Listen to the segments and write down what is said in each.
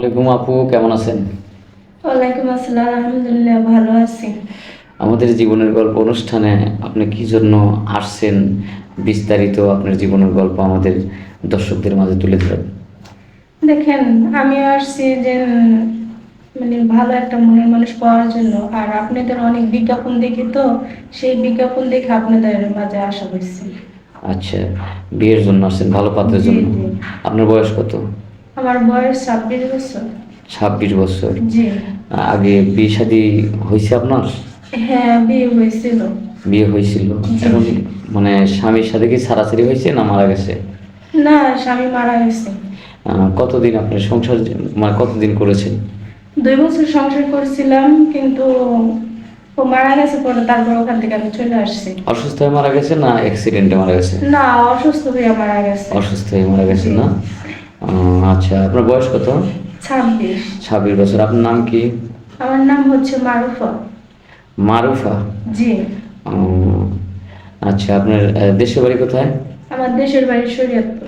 ওয়ালাইকুম আপু, কেমন আছেন? ওয়ালাইকুম আসসালাম, আলহামদুলিল্লাহ ভালো আছি। আমাদের জীবনের গল্প অনুষ্ঠানে আপনি কি জন্য আসছেন? বিস্তারিত আপনার জীবনের গল্প আমাদের দর্শকদের মাঝে তুলে ধরেন। দেখেন, আমি আসছি যে মানে ভালো একটা মনের মানুষ পাওয়ার জন্য। আর আপনাদের অনেক বিজ্ঞাপন দেখি, তো সেই বিজ্ঞাপন দেখে আপনাদের মাঝে আসা হয়েছে। আচ্ছা, বিয়ের জন্য আসছেন, ভালো পাত্রের জি জন্য। জি। আপনার বয়স কত? আমার বয়স 26 বছর। 26 বছর। জি। আগে বিয়ে শাদী হয়েছে আপনার? হ্যাঁ, বিয়ে হয়েছিল। বিয়ে হয়েছিল। জি। এখন মানে স্বামীর সাথে কি ছাড়াছাড়ি হয়েছে না মারা গেছে? না, স্বামী মারা গেছে। কতদিন আপনার সংসার, মানে কতদিন করেছেন? 2 বছর সংসার করেছিলাম, কিন্তু ও মারা গেছে, পরে তারপর ওখান থেকে আমি চলে আসছি। অসুস্থ হয়ে মারা গেছে না অ্যাক্সিডেন্টে মারা গেছে? না, অসুস্থ হয়ে মারা গেছে। অসুস্থ হয়ে মারা গেছেন জি। না? আচ্ছা, আপনার বয়স কত? 26। 26 বছর। আপনার নাম কি? আমার নাম হচ্ছে মারুফা। মারুফা। জি। উম, আচ্ছা, আপনার দেশের বাড়ি কোথায়? আমার দেশের বাড়ি শরীয়তপুর।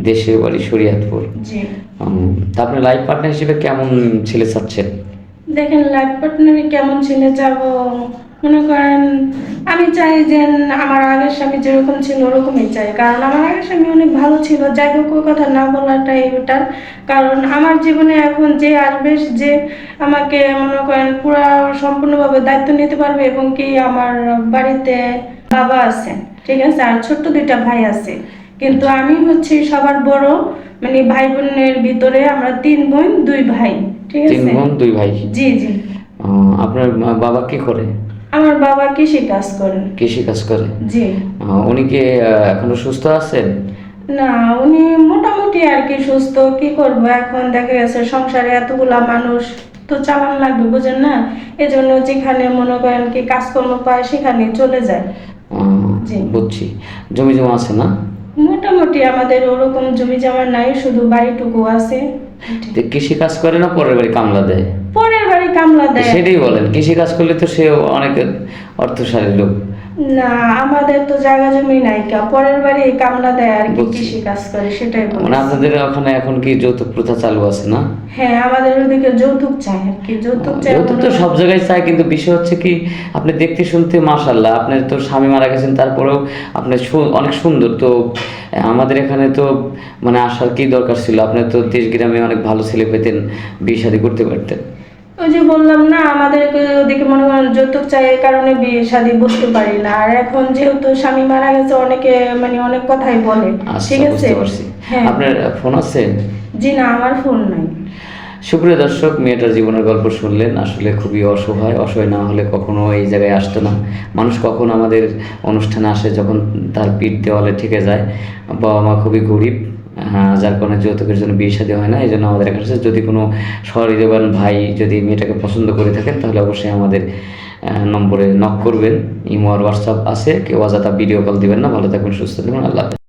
দেশের বাড়ি শরীয়তপুর। জি। তা আপনি লাইফ পার্টনার হিসেবে কেমন ছেলে চাচ্ছেন? দেখেন, লাইফ পার্টনারে কেমন ছেলে যাব, মনে করেন আমি চাই যে আমার আগের স্বামী যেরকম ছিল ওরকমই চাই, কারণ আমার আগের স্বামী অনেক ভালো ছিল। যাই হোক, ওই কথা না বলাটাই বেটার। কারণ আমার জীবনে এখন যে আসবে, যে আমাকে মনে করেন পুরা সম্পূর্ণভাবে দায়িত্ব নিতে পারবে, এবং কি আমার বাড়িতে বাবা আছেন, ঠিক আছে, আর ছোট্ট 2টা ভাই আছে। কিন্তু আমি হচ্ছি সবার বড়, মানে ভাই বোনের ভিতরে আমরা 3 বোন 2 ভাই, ঠিক তিন আছে। বোন দুই ভাই। জি জি। আপনার বাবা কি করে? আমার বাবা কৃষি কাজ করেন। কৃষি কাজ করে। জি। উনি কি এখনো সুস্থ আছেন? না, উনি মোটামুটি আর কি সুস্থ। কি করব, এখন দেখা গেছে সংসারে এতগুলা মানুষ তো চালান লাগবে, বুঝেন না। এজন্য যেখানে মনে করেন কি কাজকর্ম পায় সেখানে চলে যায়। জি। বুঝছি। জমি জমা আছে না? মোটামুটি আমাদের ওরকম জমি জমা নাই, শুধু বাড়িটুকু আছে। তো কৃষি কাজ করে না পরের বাড়ি কামলা দেয়? পরের বাড়ি কামলা দেয়। সেটাই বলেন, কৃষি কাজ করলে তো সে অনেক অর্থশালী লোক। না, আমাদের তো জায়গা জমি নাই, কা পরের বাড়ি কামলা দেয় আর কি, বুঝছি। কৃষি কাজ করে, সেটাই মানে বলছি। আপনাদের ওখানে এখন কি যৌতুক প্রথা চালু আছে না? হ্যাঁ, আমাদের ওদিকে যৌতুক চাই আর কি, যৌতুক চাই। যৌতুক তো সব জায়গায় চায়, কিন্তু বিষয় হচ্ছে কি, আপনি দেখতে শুনতে মাশাআল্লাহ, আপনার তো স্বামী মারা গেছেন, তারপরেও আপনি অনেক সুন্দর তো। আমাদের এখানে তো মানে আসার কি দরকার ছিল? আপনি তো দেশ গ্রামে অনেক ভালো ছেলে পেতেন, বিয়ে শাদী করতে পারতেন। ওই যে বললাম না, আমাদের ওদিকে মনে করেন যৌতুক চাই, এই কারণে বিয়ে শাদী বসতে পারি না। আর এখন যেহেতু স্বামী মারা গেছে, অনেকে মানে অনেক কথাই বলে, আচ্ছা, ঠিক আছে। বুঝতে পারছি। হ্যাঁ। আপনার ফোন আছে? জি না, আমার ফোন নাই। সুপ্রিয় দর্শক, মেয়েটার জীবনের গল্প শুনলেন। আসলে খুবই অসহায়। অসহায় না হলে কখনো এই জায়গায় আসতো না। মানুষ কখন আমাদের অনুষ্ঠানে আসে যখন তার পিঠ দেওয়ালে ঠেকে যায়। বাবা মা খুবই গরিব, যার কারণে যৌতুকের জন্য বিয়ে শাদী হয় না। এই জন্য আমাদের কাছে যদি কোনো সহৃদয়বান ভাই যদি মেয়েটাকে পছন্দ করে থাকেন, তাহলে অবশ্যই আমাদের নম্বরে নক করবেন। ইমো আর হোয়াটসঅ্যাপ আছে, কেউ অযথা ভিডিও কল দিবেন না। ভালো থাকবেন, সুস্থ থাকবেন, আল্লাহ হাফেজ।